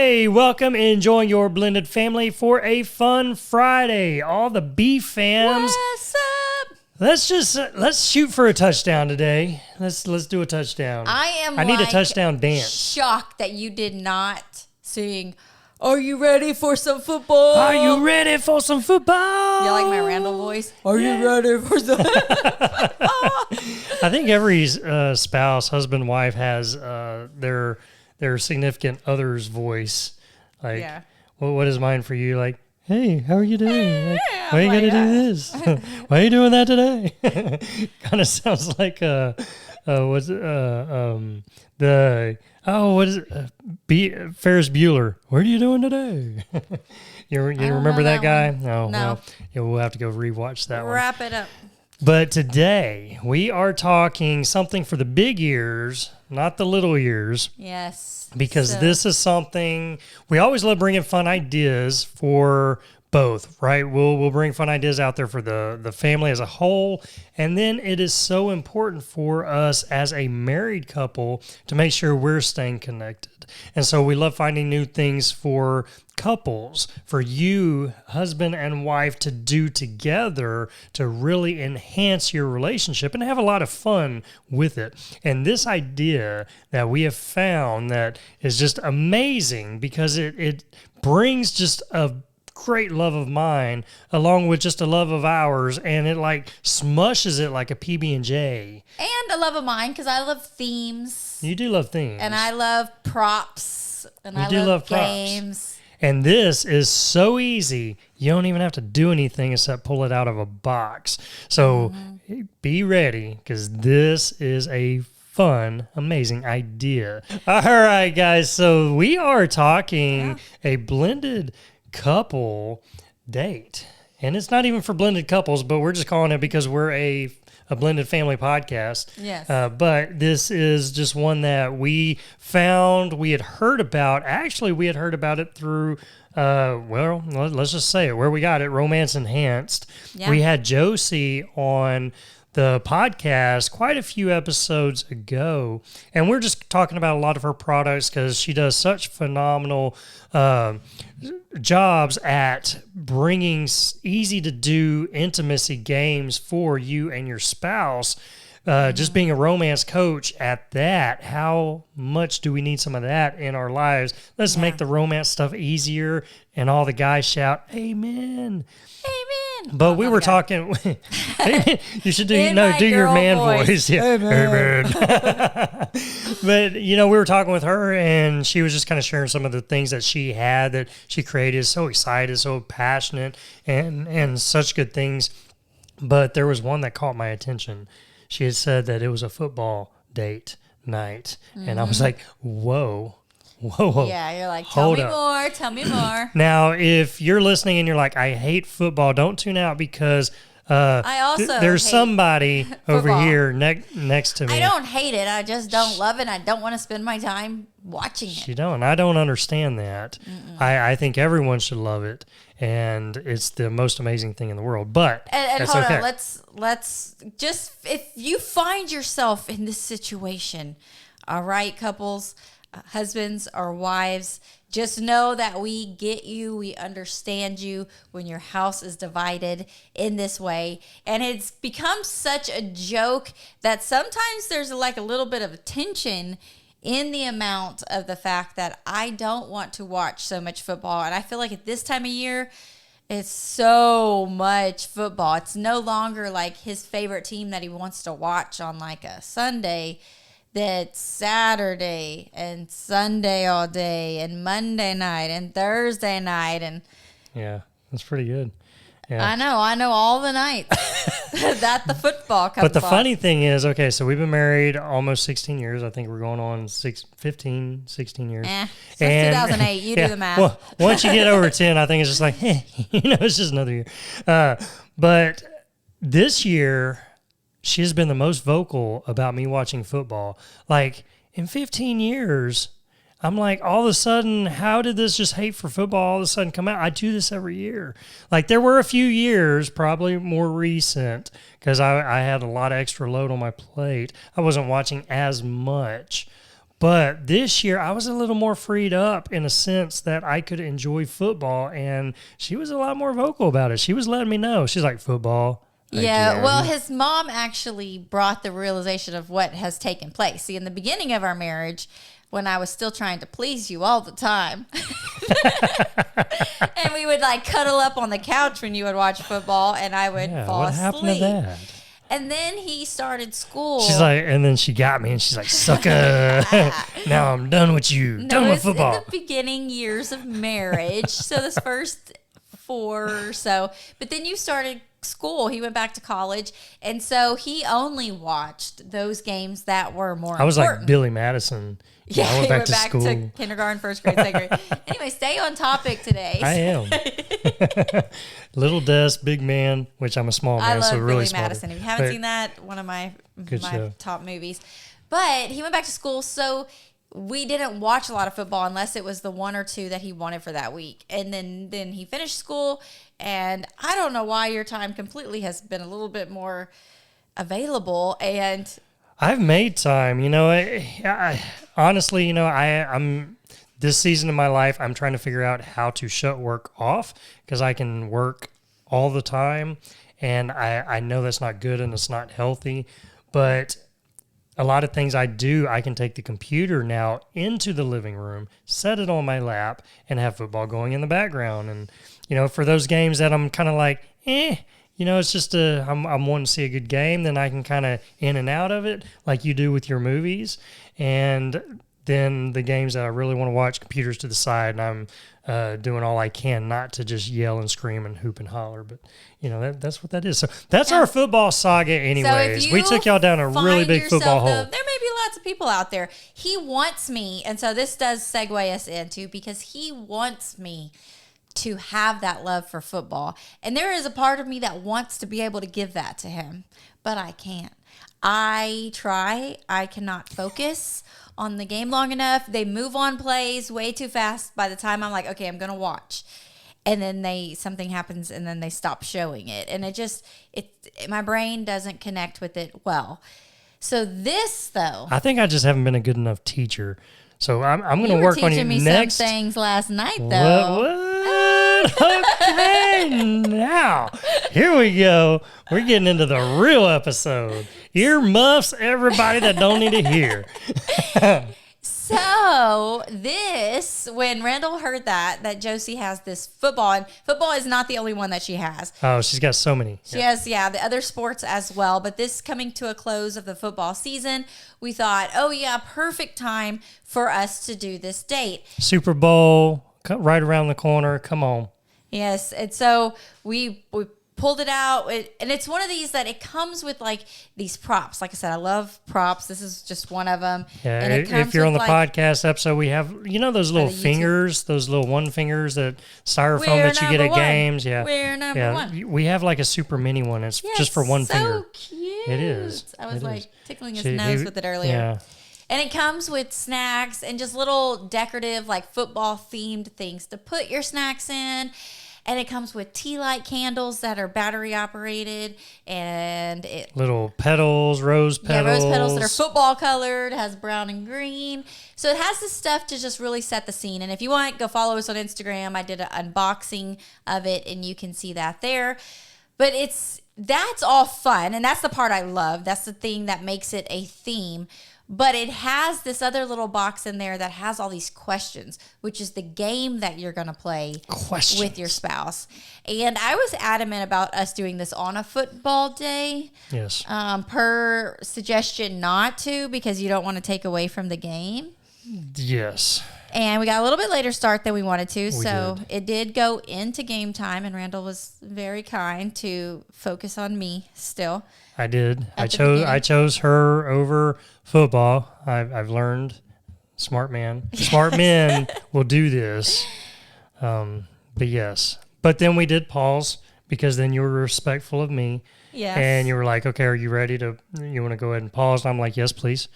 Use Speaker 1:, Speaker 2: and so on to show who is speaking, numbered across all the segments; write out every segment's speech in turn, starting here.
Speaker 1: Hey, welcome, enjoying your blended family for a fun Friday. All the B fams.
Speaker 2: What's up?
Speaker 1: Let's shoot for a touchdown today. Let's do a touchdown.
Speaker 2: I
Speaker 1: need a touchdown dance.
Speaker 2: Shocked that you did not sing. Are you ready for some football?
Speaker 1: Are you ready for some football?
Speaker 2: You like my Randall voice? Are you ready for some?
Speaker 1: I think every spouse, husband, wife has their significant other's voie. Like,
Speaker 2: Yeah.
Speaker 1: what is mine for you? Like, hey, how are you doing? Like,
Speaker 2: Yeah,
Speaker 1: why you
Speaker 2: like
Speaker 1: gotta do this? Why are you doing that today? Kind of sounds like what is it? Ferris Bueller. What are you doing today? you remember that guy?
Speaker 2: one.
Speaker 1: No.
Speaker 2: No.
Speaker 1: Well, yeah, we'll have to go rewatch that one.
Speaker 2: Wrap it up.
Speaker 1: But today we are talking something for the big ears, not the little ears.
Speaker 2: Yes.
Speaker 1: Because
Speaker 2: So-
Speaker 1: this is something we always love bringing fun ideas for both, right? We'll bring fun ideas out there for the family as a whole, and then it is so important for us as a married couple to make sure we're staying connected. And so we love finding new things for couples, for you, husband and wife, to do together to really enhance your relationship and have a lot of fun with it. And this idea that we have found that is just amazing because it brings just a great love of mine along with just a love of ours, and it like smushes it like a PB&J.
Speaker 2: And a love of mine because I love themes.
Speaker 1: You do love themes.
Speaker 2: And I love props. And
Speaker 1: You
Speaker 2: I
Speaker 1: do love props.
Speaker 2: games.
Speaker 1: And this is so easy. You don't even have to do anything except pull it out of a box. So be ready because this is a fun, amazing idea. All right, guys. So we are talking a blended couple date. And it's not even for blended couples, but we're just calling it because we're a blended family podcast.
Speaker 2: Yes.
Speaker 1: But this is just one that we found, we had heard about. Actually, we had heard about it through, well, let's just say it, where we got it, Romance Enhanced.
Speaker 2: Yeah.
Speaker 1: We had Josie on the podcast quite a few episodes ago, and we're just talking about a lot of her products because she does such phenomenal jobs at bringing easy to do intimacy games for you and your spouse. Just being a romance coach at that, how much do we need some of that in our lives? Let's make the romance stuff easier, and all the guys shout, amen.
Speaker 2: Amen.
Speaker 1: But we were talking. You should do
Speaker 2: In my
Speaker 1: do your
Speaker 2: girl
Speaker 1: man
Speaker 2: voice.
Speaker 1: voice. Yeah. Amen. But we were talking with her, and she was just kind of sharing some of the things that she had that she created. So excited, so passionate, and such good things. But there was one that caught my attention. She had said that it was a football date night, and I was like, "Whoa."
Speaker 2: Yeah, you're like, tell me more.
Speaker 1: Now, if you're listening and you're like, I hate football, don't tune out because
Speaker 2: I also
Speaker 1: there's
Speaker 2: hate
Speaker 1: somebody over
Speaker 2: football.
Speaker 1: here next to me.
Speaker 2: I don't hate it. I just don't love it. I don't want to spend my time watching it.
Speaker 1: You don't. I don't understand that. I think everyone should love it, and it's the most amazing thing in the world. But
Speaker 2: And
Speaker 1: that's
Speaker 2: hold
Speaker 1: okay.
Speaker 2: on, let's just, if you find yourself in this situation, all right, couples, husbands or wives, just know that we get you, we understand you when your house is divided in this way. And it's become such a joke that sometimes there's like a little bit of tension in the amount of the fact that I don't want to watch so much football. And I feel like at this time of year, it's so much football. It's no longer like his favorite team that he wants to watch on like a Sunday. That's Saturday and Sunday all day and Monday night and Thursday night. And
Speaker 1: Yeah, that's pretty good. Yeah.
Speaker 2: I know all the nights that the football comes
Speaker 1: But the
Speaker 2: on.
Speaker 1: funny thing is, okay, so we've been married almost 16 years. I think we're going on 16 years.
Speaker 2: Since
Speaker 1: And-
Speaker 2: 2008, you do the math.
Speaker 1: Well, once you get over 10, I think it's just like, it's just another year. But this year, she has been the most vocal about me watching football. Like, in 15 years, I'm like, all of a sudden, how did this just hate for football all of a sudden come out? I do this every year. Like, there were a few years, probably more recent, because I had a lot of extra load on my plate. I wasn't watching as much. But this year, I was a little more freed up in a sense that I could enjoy football, and she was a lot more vocal about it. She was letting me know. She's like, football.
Speaker 2: Yeah, well, his mom actually brought the realization of what has taken place. See, in the beginning of our marriage, when I was still trying to please you all the time, and we would like cuddle up on the couch when you would watch football, and I would fall
Speaker 1: what
Speaker 2: asleep.
Speaker 1: happened to that?
Speaker 2: And then he started school.
Speaker 1: She's like, and then she got me, and she's like, sucker. Now I'm done with you. Done with football.
Speaker 2: In the beginning years of marriage, so this first 4 or so, but then you started school. He went back to college, and so he only watched those games that were more
Speaker 1: I was
Speaker 2: important.
Speaker 1: like Billy Madison.
Speaker 2: Yeah,
Speaker 1: I went back to school.
Speaker 2: to kindergarten, first grade, second grade. Anyway, stay on topic today.
Speaker 1: I am. Little desk, big man, which I'm a small man,
Speaker 2: I love
Speaker 1: so really
Speaker 2: Billy
Speaker 1: small.
Speaker 2: Madison. If you haven't seen that, one of my
Speaker 1: show.
Speaker 2: top movies. But he went back to school, so we didn't watch a lot of football unless it was the 1 or 2 that he wanted for that week. And then he finished school, and I don't know why your time completely has been a little bit more available. And
Speaker 1: I've made time, I honestly, I'm this season of my life, I'm trying to figure out how to shut work off because I can work all the time, and I know that's not good and it's not healthy, but a lot of things I do, I can take the computer now into the living room, set it on my lap, and have football going in the background. And, for those games that I'm kind of like, it's just I'm wanting to see a good game, then I can kind of in and out of it like you do with your movies. And then the games that I really want to watch, computers to the side, and I'm doing all I can not to just yell and scream and hoop and holler. But, that's what that is. So that's our football saga anyways.
Speaker 2: So
Speaker 1: we took y'all down a really big football hole.
Speaker 2: There may be lots of people out there. He wants me, and so this does segue us into, because he wants me to have that love for football. And there is a part of me that wants to be able to give that to him, but I can't. I try. I cannot focus on the game long enough. They move on plays way too fast by the time I'm like, okay, I'm going to watch. And then something happens and then they stop showing it. And my brain doesn't connect with it well. So this, though,
Speaker 1: I think I just haven't been a good enough teacher. So I'm going to work on you
Speaker 2: teaching me
Speaker 1: next.
Speaker 2: some things last night, though.
Speaker 1: What? Okay, now here we go. We're getting into the real episode. Earmuffs, everybody that don't need to hear.
Speaker 2: So when Randall heard that Josie has this football, and football is not the only one that she has.
Speaker 1: Oh, she's got so many.
Speaker 2: She has, the other sports as well. But this coming to a close of the football season, we thought, perfect time for us to do this date.
Speaker 1: Super Bowl, right around the corner. Come on.
Speaker 2: Yes. And so we pulled it out, and it's one of these that it comes with like these props. Like I said, I love props. This is just one of them.
Speaker 1: Yeah,
Speaker 2: and
Speaker 1: if you're on the podcast episode, we have those little fingers, those little one fingers that styrofoam that you get at games. Yeah,
Speaker 2: we're number one.
Speaker 1: We have like a super mini one. It's just for one finger.
Speaker 2: So cute.
Speaker 1: It is.
Speaker 2: I was tickling his nose with it earlier.
Speaker 1: Yeah.
Speaker 2: And it comes with snacks and just little decorative, like football themed things to put your snacks in. And it comes with tea light candles that are battery operated, and
Speaker 1: little petals, rose petals.
Speaker 2: Yeah, rose petals that are football colored, has brown and green. So it has this stuff to just really set the scene. And if you want, go follow us on Instagram. I did an unboxing of it, and you can see that there. But that's all fun, and that's the part I love. That's the thing that makes it a theme. But it has this other little box in there that has all these questions, which is the game that you're going to play with your spouse. And I was adamant about us doing this on a football day.
Speaker 1: Yes.
Speaker 2: Per suggestion not to, because you don't want to take away from the game.
Speaker 1: Yes.
Speaker 2: And we got a little bit later start than we wanted to. It did go into game time, and Randall was very kind to focus on me still.
Speaker 1: I did. I chose her over football. I've learned. Smart man. Smart men will do this. But yes. But then we did pause, because then you were respectful of me.
Speaker 2: Yes.
Speaker 1: And you were like, okay, are you ready you want to go ahead and pause? And I'm like, yes, please.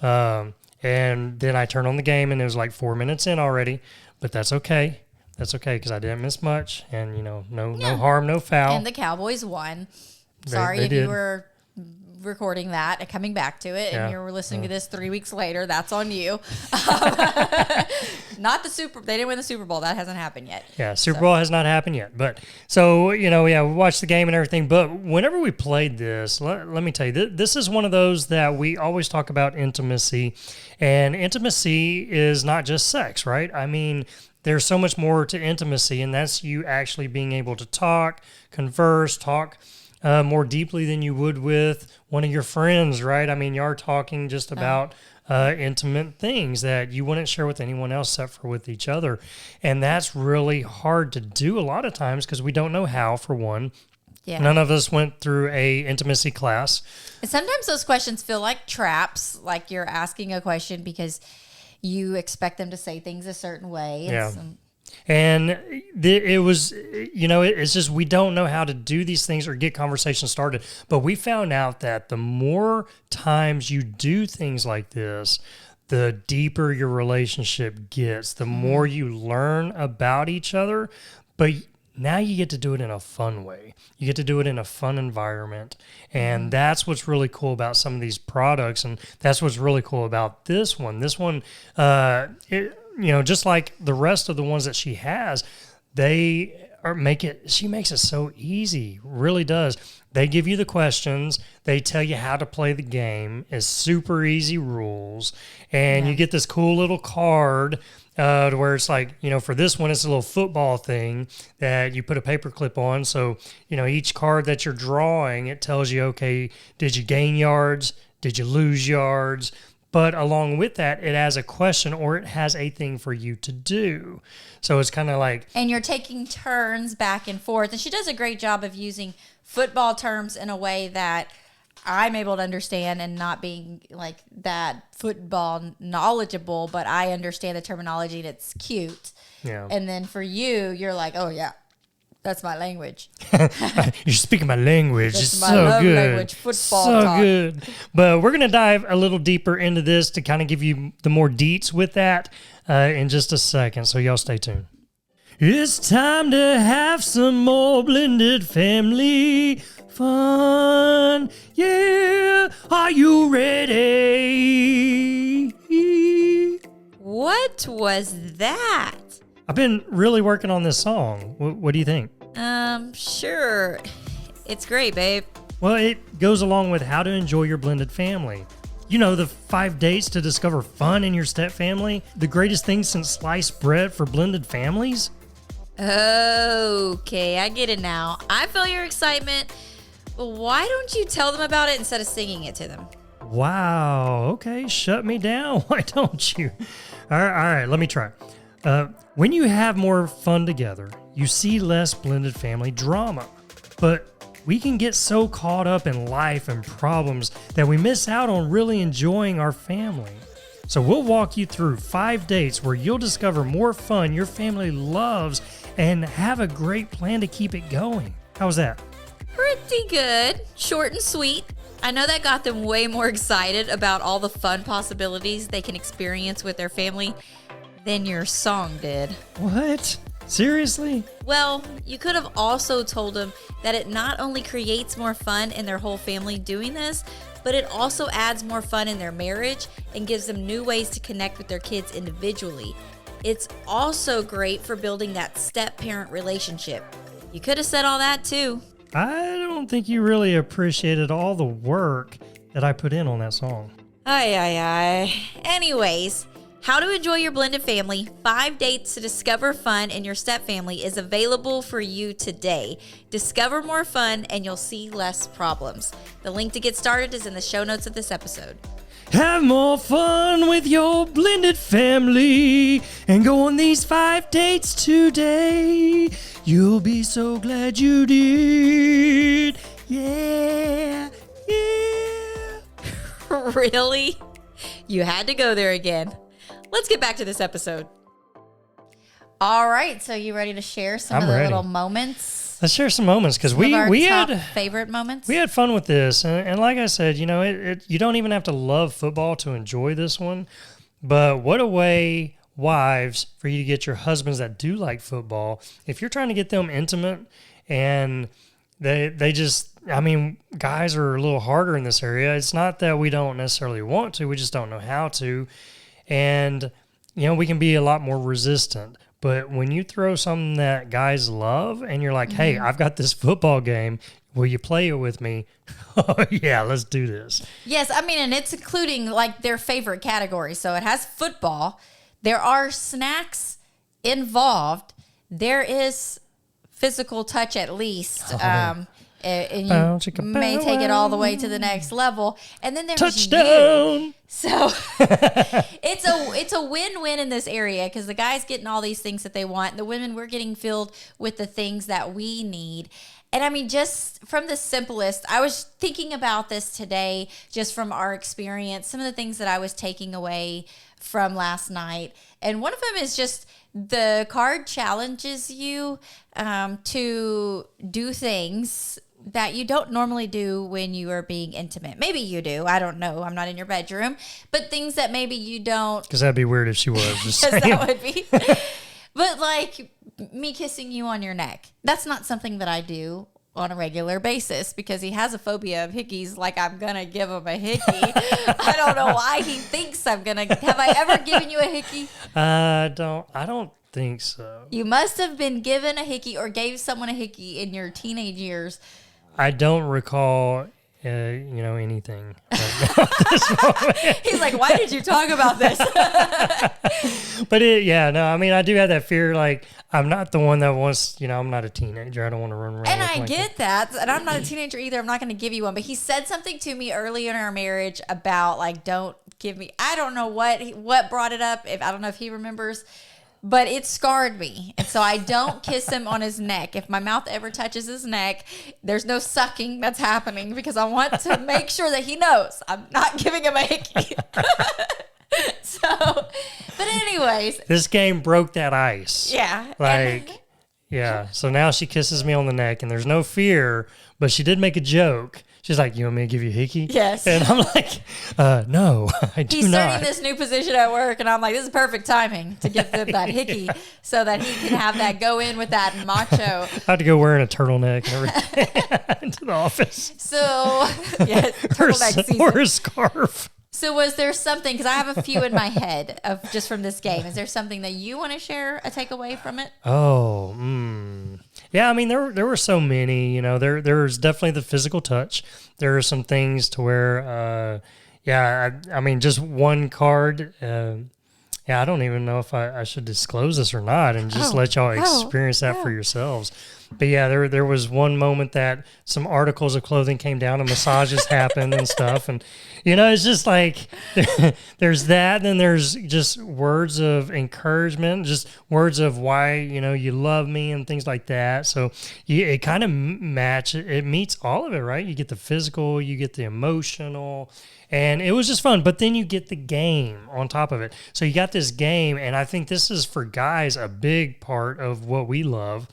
Speaker 1: And then I turned on the game, and it was like 4 minutes in already. But that's okay. That's okay, because I didn't miss much. And, no harm, no foul.
Speaker 2: And the Cowboys won.
Speaker 1: They
Speaker 2: Sorry if
Speaker 1: did.
Speaker 2: you were recording that and coming back to it, and you're listening to this 3 weeks later, that's on you. Not the they didn't win the Super Bowl. That hasn't happened yet.
Speaker 1: Yeah, Super Bowl has not happened yet. But so, we watched the game and everything. But whenever we played this, let me tell you, this is one of those that we always talk about intimacy. And intimacy is not just sex, right? I mean, there's so much more to intimacy, and that's you actually being able to talk, converse, talk more deeply than you would with one of your friends, right? I mean, you are talking just about intimate things that you wouldn't share with anyone else except for with each other. And that's really hard to do a lot of times because we don't know how, for one. Yeah. None of us went through a intimacy class.
Speaker 2: And sometimes those questions feel like traps, like you're asking a question because you expect them to say things a certain way.
Speaker 1: Yeah. And it was, it's just we don't know how to do these things or get conversations started. But we found out that the more times you do things like this, the deeper your relationship gets, the more you learn about each other. But now you get to do it in a fun way. You get to do it in a fun environment. And that's what's really cool about some of these products. And that's what's really cool about this one. This one, just like the rest of the ones that she has, she makes it so easy, really does. They give you the questions, they tell you how to play the game. It's super easy rules, and you get this cool little card to where it's like, for this one, it's a little football thing that you put a paper clip on. So, each card that you're drawing, it tells you, okay, did you gain yards? Did you lose yards? But along with that, it has a question or it has a thing for you to do. So it's kind of like...
Speaker 2: And you're taking turns back and forth. And she does a great job of using football terms in a way that I'm able to understand and not being like that football knowledgeable, but I understand the terminology and it's cute.
Speaker 1: Yeah.
Speaker 2: And then for you, you're like, oh, yeah. That's my language.
Speaker 1: You're speaking my language.
Speaker 2: That's
Speaker 1: it's
Speaker 2: my
Speaker 1: so
Speaker 2: love
Speaker 1: good.
Speaker 2: Language, football
Speaker 1: so
Speaker 2: talk.
Speaker 1: Good. But we're going to dive a little deeper into this to kind of give you the more deets with that in just a second. So y'all stay tuned. It's time to have some more blended family fun. Yeah. Are you ready?
Speaker 2: What was that?
Speaker 1: I've been really working on this song. What do you think?
Speaker 2: Sure. It's great, babe.
Speaker 1: Well, it goes along with how to enjoy your blended family. The 5 dates to discover fun in your step family. The greatest thing since sliced bread for blended families.
Speaker 2: Okay, I get it now. I feel your excitement. But why don't you tell them about it instead of singing it to them?
Speaker 1: Wow. Okay, shut me down. Why don't you? All right, let me try. When you have more fun together, you see less blended family drama. But we can get so caught up in life and problems that we miss out on really enjoying our family. So we'll walk you through 5 dates where you'll discover more fun your family loves and have a great plan to keep it going. How's that?
Speaker 2: Pretty good. Short and sweet. I know that got them way more excited about all the fun possibilities they can experience with their family than your song did.
Speaker 1: What? Seriously?
Speaker 2: Well, you could have also told them that it not only creates more fun in their whole family doing this, but it also adds more fun in their marriage and gives them new ways to connect with their kids individually. It's also great for building that step-parent relationship. You could have said all that too.
Speaker 1: I don't think you really appreciated all the work that I put in on that song.
Speaker 2: Anyways, How to Enjoy Your Blended Family, 5 Dates to Discover Fun in Your Step Family is available for you today. Discover more fun and you'll see less problems. The link to get started is in the show notes of this episode.
Speaker 1: Have more fun with your blended family and go on these 5 dates today. You'll be so glad you did. Yeah, yeah.
Speaker 2: Really? You had to go there again. Let's get back to this episode. All right, so you ready to share some of the little moments?
Speaker 1: Let's share some moments because we
Speaker 2: had favorite moments.
Speaker 1: We had fun with this, and like I said, you don't even have to love football to enjoy this one. But what a way, wives, for you to get your husbands that do like football. If you're trying to get them intimate and they just I mean, guys are a little harder in this area. It's not that we don't necessarily want to, we just don't know how to. And, we can be a lot more resistant. But when you throw something that guys love and you're like, hey, I've got this football game, will you play it with me? Oh, yeah, let's do this.
Speaker 2: Yes, I mean, and it's including like their favorite category. So it has football. There are snacks involved. There is physical touch at least. And you may take it all the way to the next level. And then there's
Speaker 1: touchdown.
Speaker 2: You. So it's a win-win in this area because the guys getting all these things that they want. And the women, we're getting filled with the things that we need. And I mean, just from the simplest, I was thinking about this today, just from our experience, some of the things that I was taking away from last night. And one of them is just the card challenges you to do things that you don't normally do when you are being intimate. Maybe you do. I don't know. I'm not in your bedroom. But things that maybe you don't.
Speaker 1: Because that'd be weird if she was. Just saying.
Speaker 2: That would be. But like me kissing you on your neck. That's not something that I do on a regular basis because he has a phobia of hickeys. Like I'm going to give him a hickey. I don't know why he thinks I'm going to. Have I ever given you a hickey?
Speaker 1: I don't think so.
Speaker 2: You must have been given a hickey or gave someone a hickey in your teenage years.
Speaker 1: I don't recall, anything.
Speaker 2: He's like, why did you talk about this?
Speaker 1: But I mean, I do have that fear. Like, I'm not the one that wants, I'm not a teenager. I don't want to run around.
Speaker 2: And I get that. And I'm not a teenager either. I'm not going to give you one. But he said something to me early in our marriage about like, don't give me, I don't know what brought it up. I don't know if he remembers. But it scarred me. And so I don't kiss him on his neck. If my mouth ever touches his neck, there's no sucking that's happening because I want to make sure that he knows I'm not giving him a hickey. But anyways.
Speaker 1: This game broke that ice.
Speaker 2: Yeah.
Speaker 1: So now she kisses me on the neck and there's no fear, but she did make a joke. She's like, you want me to give you a hickey?
Speaker 2: Yes.
Speaker 1: And I'm like, no, I do not.
Speaker 2: He's starting this new position at work, and I'm like, this is perfect timing to give them that hickey so that he can have that go in with that macho.
Speaker 1: I had to go wearing a turtleneck and everything into the office.
Speaker 2: So, yeah, turtleneck season.
Speaker 1: Or a scarf.
Speaker 2: So was there something, because I have a few in my head of just from this game. Is there something that you want to share, a takeaway from it?
Speaker 1: Oh, yeah. I mean, there were so many. There's definitely the physical touch. There are some things to where, I mean, just one card. I don't even know if I should disclose this or not, and just let y'all experience that for yourselves. But yeah, there was one moment that some articles of clothing came down and massages happened and stuff. And, it's just like there's that. Then there's just words of encouragement, just words of why, you love me and things like that. So it kind of it meets all of it, right? You get the physical, you get the emotional. And it was just fun. But then you get the game on top of it. So you got this game. And I think this is, for guys, a big part of what we love.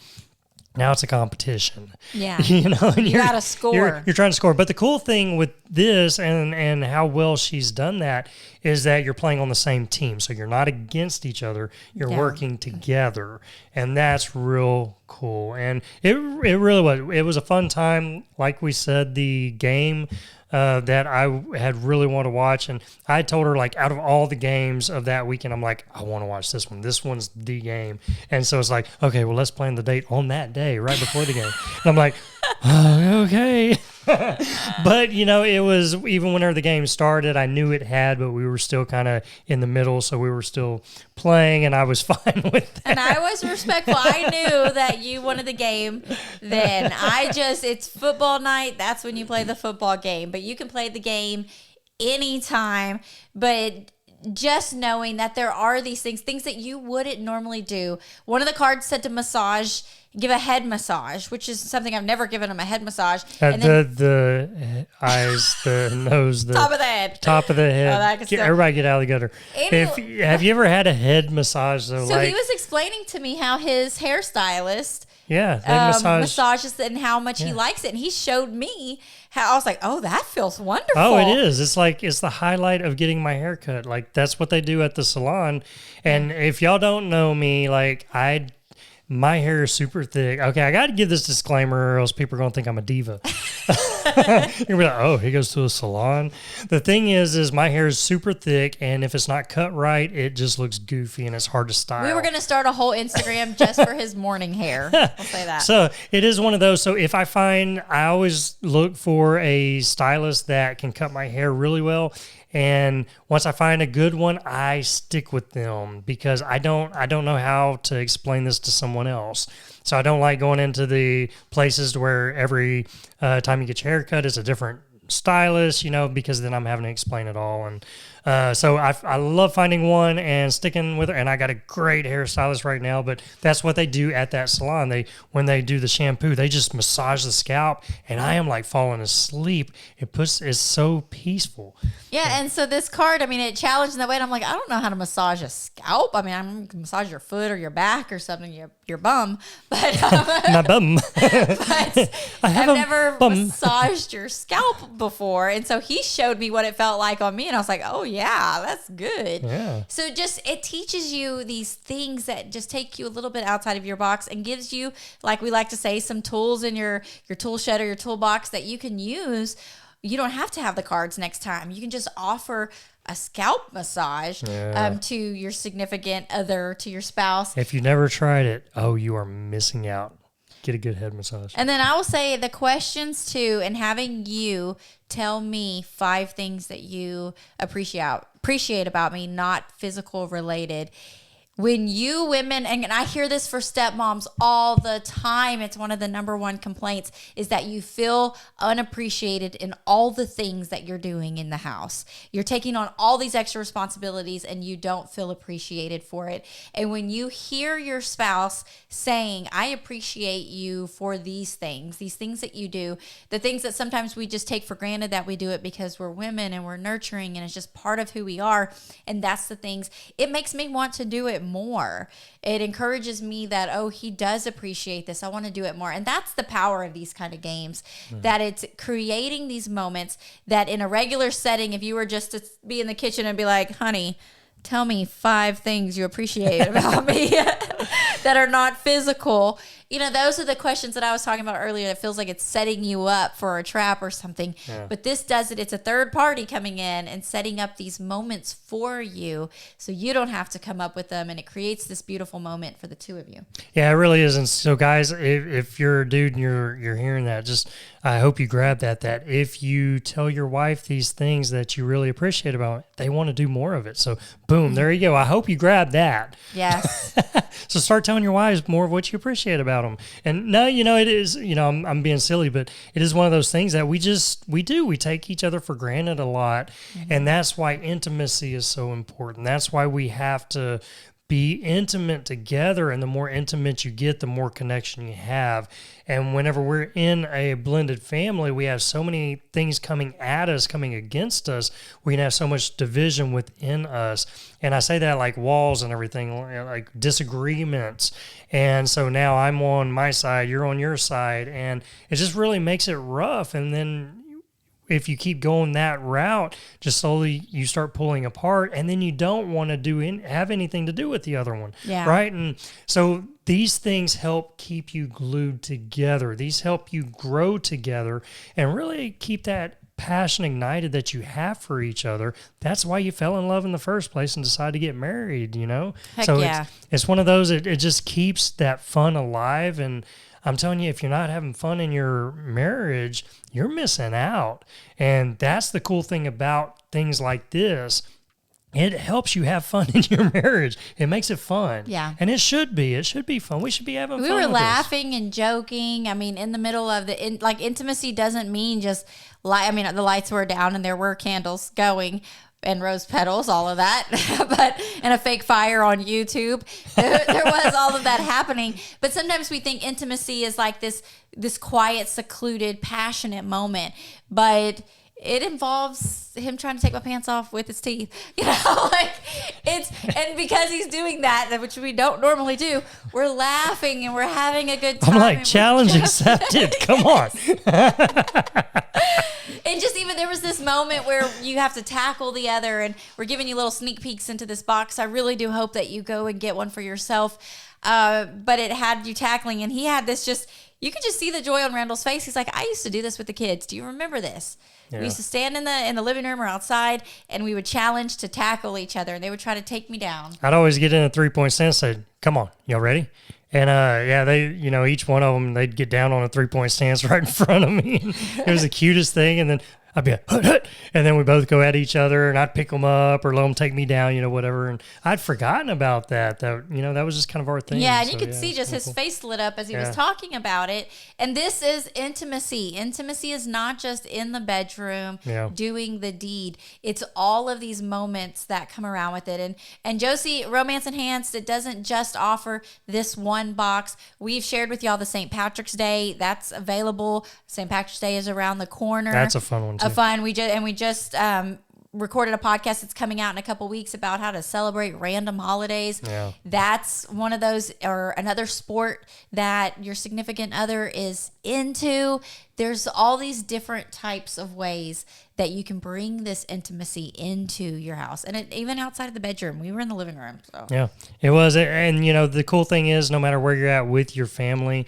Speaker 1: Now it's a competition.
Speaker 2: Yeah.
Speaker 1: You
Speaker 2: got to score.
Speaker 1: You're trying to score. But the cool thing with this and how well she's done that is that you're playing on the same team. So you're not against each other. You're working together. And that's real cool. And it really was. It was a fun time. Like we said, the game that I had really wanted to watch. And I told her, like, out of all the games of that weekend, I'm like, I want to watch this one. This one's the game. And so it's like, okay, well, let's plan the date on that day, right before the game. And I'm like, okay. But, it was, even whenever the game started, I knew it had, but we were still kind of in the middle. So we were still playing, and I was fine with that.
Speaker 2: And I was respectful. I knew that you wanted the game then. It's football night. That's when you play the football game. But you can play the game anytime. But just knowing that there are these things that you wouldn't normally do. One of the cards said to give a head massage, which is something I've never given him, a head massage.
Speaker 1: And the eyes, the nose, the
Speaker 2: top of the head.
Speaker 1: Top of the head. Everybody get out of the gutter. Anyway, have you ever had a head massage? Though,
Speaker 2: so he was explaining to me how his hairstylist massages and how much he likes it. And he showed me how I was like, oh, that feels wonderful.
Speaker 1: Oh, it is. It's the highlight of getting my hair cut. Like, that's what they do at the salon. And if y'all don't know me, like, my hair is super thick. Okay, I got to give this disclaimer or else people are going to think I'm a diva. You're going to be like, oh, he goes to a salon. The thing is my hair is super thick, and if it's not cut right, it just looks goofy and it's hard to style.
Speaker 2: We were going to start a whole Instagram just for his morning hair. I'll say that.
Speaker 1: So it is one of those. So if I always look for a stylist that can cut my hair really well. And once I find a good one, I stick with them because I don't know how to explain this to someone else. So I don't like going into the places where every time you get your hair cut, it's a different stylist, because then I'm having to explain it all. And so I love finding one and sticking with it. And I got a great hairstylist right now, but that's what they do at that salon. When they do the shampoo, they just massage the scalp, and I am like falling asleep. It's so peaceful.
Speaker 2: Yeah, and so this card, it challenged in that way. And I'm like, I don't know how to massage a scalp. I'm going to massage your foot or your back or something, your bum. But
Speaker 1: my bum.
Speaker 2: But I've never massaged your scalp before. And so he showed me what it felt like on me. And I was like, oh, yeah, that's good.
Speaker 1: Yeah.
Speaker 2: So it teaches you these things that just take you a little bit outside of your box and gives you, like we like to say, some tools in your tool shed or your toolbox that you can use. You don't have to have the cards next time. You can just offer a scalp massage to your significant other, to your spouse.
Speaker 1: If you never tried it, you are missing out. Get a good head massage.
Speaker 2: And then I will say the questions too, and having you tell me 5 things that you appreciate about me, not physical related. When you women, and I hear this for stepmoms all the time, it's one of the number one complaints, is that you feel unappreciated in all the things that you're doing in the house. You're taking on all these extra responsibilities and you don't feel appreciated for it. And when you hear your spouse saying, I appreciate you for these things that you do, the things that sometimes we just take for granted that we do it because we're women and we're nurturing and it's just part of who we are. And that's the things, it makes me want to do it more. It encourages me that, he does appreciate this. I want to do it more. And that's the power of these kind of games, that it's creating these moments that in a regular setting, if you were just to be in the kitchen and be like, honey, tell me 5 things you appreciate about me that are not physical. Those are the questions that I was talking about earlier. It feels like it's setting you up for a trap or something. Yeah. But this does it. It's a third party coming in and setting up these moments for you so you don't have to come up with them. And it creates this beautiful moment for the two of you.
Speaker 1: Yeah, it really is. And so, guys, if you're a dude and you're hearing that, I hope you grab that if you tell your wife these things that you really appreciate about it, they want to do more of it. So, boom, there you go. I hope you grab that.
Speaker 2: Yes.
Speaker 1: So start telling your wives more of what you appreciate about them. And no, it is, I'm being silly, but it is one of those things that we take each other for granted a lot. Mm-hmm. And that's why intimacy is so important. That's why we have to be intimate together, and the more intimate you get, the more connection you have. And whenever we're in a blended family, we have so many things coming at us, coming against us. We can have so much division within us. And I say that like walls and everything, like disagreements. And so now I'm on my side, you're on your side, and it just really makes it rough. And then if you keep going that route, just slowly you start pulling apart, and then you don't want to have anything to do with the other one, right? And so these things help keep you glued together. These help you grow together and really keep that passion ignited that you have for each other. That's why you fell in love in the first place and decided to get married,
Speaker 2: Heck
Speaker 1: so
Speaker 2: yeah.
Speaker 1: It's one of those, it just keeps that fun alive. And I'm telling you, if you're not having fun in your marriage, you're missing out. And that's the cool thing about things like this. It helps you have fun in your marriage. It makes it fun.
Speaker 2: Yeah.
Speaker 1: And it should be. It should be fun. We should be having fun.
Speaker 2: We were
Speaker 1: with
Speaker 2: laughing and joking. In the middle of intimacy doesn't mean just the lights were down and there were candles going and rose petals, all of that, and a fake fire on YouTube. There was all of that happening. But sometimes we think intimacy is like this quiet, secluded, passionate moment. But it involves him trying to take my pants off with his teeth. And because he's doing that, which we don't normally do, we're laughing and we're having a good time.
Speaker 1: I'm like, challenge accepted. Come on.
Speaker 2: And just even there was this moment where you have to tackle the other, and we're giving you little sneak peeks into this box. I really do hope that you go and get one for yourself. But it had you tackling, and he had this just, you could just see the joy on Randall's face. He's like, I used to do this with the kids. Do you remember this? Yeah. We used to stand in the living room or outside, and we would challenge to tackle each other, and they would try to take me down.
Speaker 1: I'd always get in a 3-point stance and say, come on, y'all ready? And they, each one of them, they'd get down on a 3-point stance right in front of me. It was the cutest thing. And then I'd be like, hut, hut. And then we both go at each other, and I'd pick them up or let them take me down, whatever. And I'd forgotten about that. That was just kind of our thing.
Speaker 2: Yeah, and you could see just his face lit up as he was talking about it. And this is intimacy. Intimacy is not just in the bedroom doing the deed. It's all of these moments that come around with it. And Josie, Romance Enhanced, it doesn't just offer this one box. We've shared with y'all the St. Patrick's Day. That's available. St. Patrick's Day is around the corner.
Speaker 1: That's a fun one too.
Speaker 2: We just recorded a podcast that's coming out in a couple weeks about how to celebrate random holidays. Yeah. That's one of those, or another sport that your significant other is into. There's all these different types of ways that you can bring this intimacy into your house, and even outside of the bedroom. We were in the living room. So
Speaker 1: yeah, it was. And the cool thing is, no matter where you're at with your family,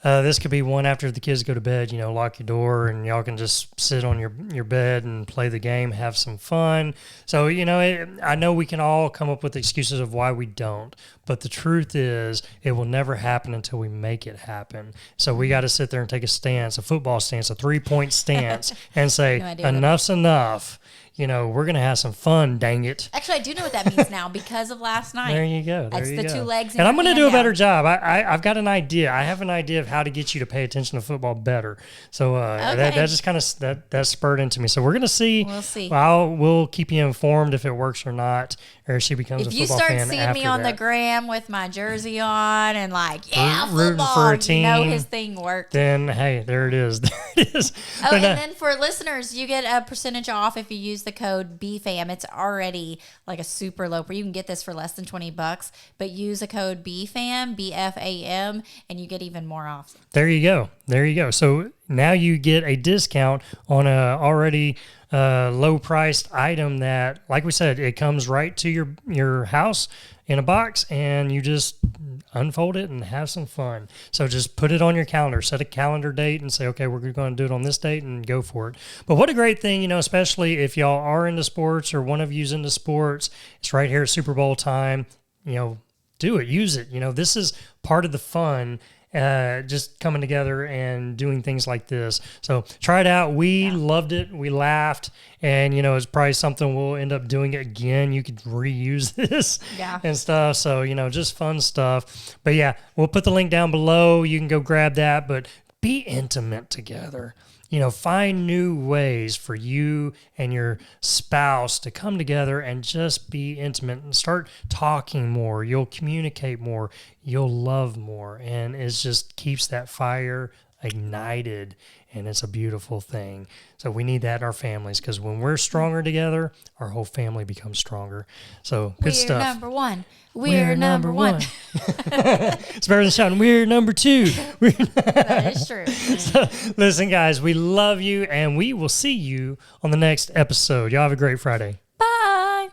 Speaker 1: this could be one after the kids go to bed, lock your door, and y'all can just sit on your bed and play the game, have some fun. So, I know we can all come up with excuses of why we don't, but the truth is it will never happen until we make it happen. So we got to sit there and take a stance, a football stance, a 3-point stance, and say, enough's enough. We're going to have some fun, dang it.
Speaker 2: Actually, I do know what that means now because of last night.
Speaker 1: There you go.
Speaker 2: That's the 2 legs.
Speaker 1: And I'm going to do a better job. I've got an idea. I have an idea of how to get you to pay attention to football better. So that just kind of that spurred into me. So we're going to see.
Speaker 2: We'll see.
Speaker 1: We'll keep you informed if it works or not, or if she becomes a football fan.
Speaker 2: If you start seeing me on the gram with my jersey on and
Speaker 1: rooting for a team,
Speaker 2: his thing worked.
Speaker 1: Then hey, there it is. There it is.
Speaker 2: Oh, but, and then for listeners, you get a percentage off if you use the code BFAM. It's already like a super low, where you can get this for less than $20, but use a code BFAM, BFAM, and you get even more off.
Speaker 1: There you go. So now you get a discount on a already low priced item that, like we said, it comes right to your house in a box, and you just unfold it and have some fun. So just put it on your calendar, set a calendar date, and say, okay, we're going to do it on this date, and go for it. But what a great thing, especially if y'all are into sports or one of you's into sports, it's right here at Super Bowl time. Do it, use it. This is part of the fun. Just coming together and doing things like this. So try it out. We loved it. We laughed. And, it's probably something we'll end up doing again. You could reuse this and stuff. So, just fun stuff. But yeah, we'll put the link down below. You can go grab that. But be intimate together. Find new ways for you and your spouse to come together and just be intimate and start talking more. You'll communicate more. You'll love more. And it just keeps that fire ignited. And it's a beautiful thing. So we need that in our families, because when we're stronger together, our whole family becomes stronger. So good stuff.
Speaker 2: We're number one. We're number one.
Speaker 1: It's better than shouting, we're number 2.
Speaker 2: That is true.
Speaker 1: So, listen, guys, we love you, and we will see you on the next episode. Y'all have a great Friday.
Speaker 2: Bye.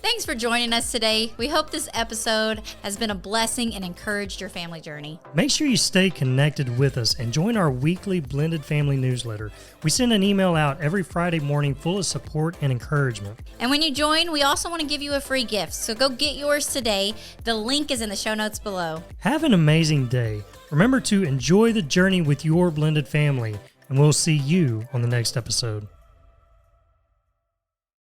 Speaker 2: Thanks for joining us today. We hope this episode has been a blessing and encouraged your family journey.
Speaker 1: Make sure you stay connected with us and join our weekly Blended Family newsletter. We send an email out every Friday morning full of support and encouragement.
Speaker 2: And when you join, we also want to give you a free gift. So go get yours today. The link is in the show notes below.
Speaker 1: Have an amazing day. Remember to enjoy the journey with your blended family, and we'll see you on the next episode.